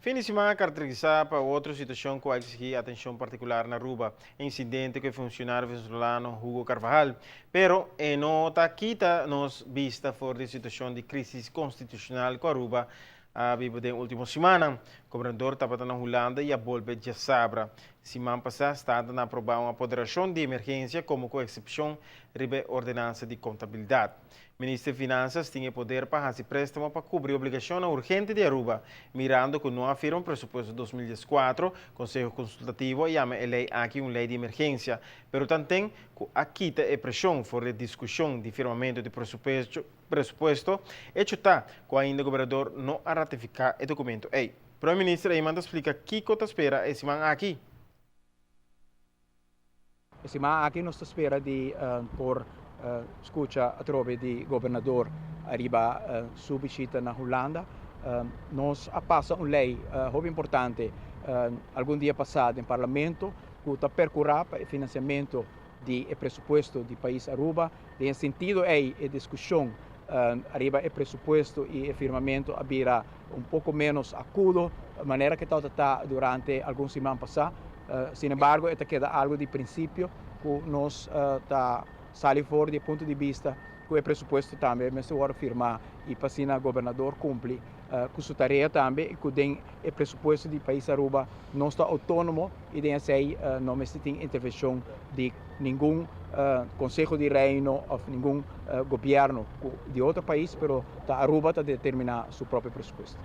Fim de semana caracterizado por outra situação que exige atenção particular na Aruba, incidente que o funcionário venezuelano Hugo Carvajal. Pero não está quita nos vista fora de situação de crise constitucional que a Aruba vive na última semana. O governador estava na Holanda e a volve já sabra. Semana passada está a aprovar uma apoderação de emergência como com exceção de ordenança de contabilidade. O ministro de Finanças tinha poder para fazer préstamo para cobrir a obrigação urgente de Aruba, mirando que não afirma o pressuposto de 2014, Conselho Consultativo e a lei aqui uma lei de emergência, pero também aqui tem pressão fora de discussão de firmamento de pressuposto e está que ainda o governador não a ratificar o documento. O Primeiro-Ministro aí manda explicar que está espera esse semana aqui. Semana aqui nós espera de por escuta a trove di governador arriba subiscita na Holanda. Nós passa uma lei muito importante algum dia passado em parlamento que está percorrendo o financiamento de pressuposto do país Aruba. Em sentido é a discussão arriba o pressuposto e o firmamento abrirá pouco menos acudo, de maneira que está durante algumas semanas passadas. Sin embargo, esta queda algo de princípio que nós está sale fora do ponto de vista que o pressuposto também, mas agora firmar e passar o governador cumpre com sua tarefa também, que tem o pressuposto do país Aruba não está autônomo e tem assim não tem intervenção de nenhum Conselho de Reino ou nenhum governo de outro país, mas Aruba está determinar seu próprio pressuposto.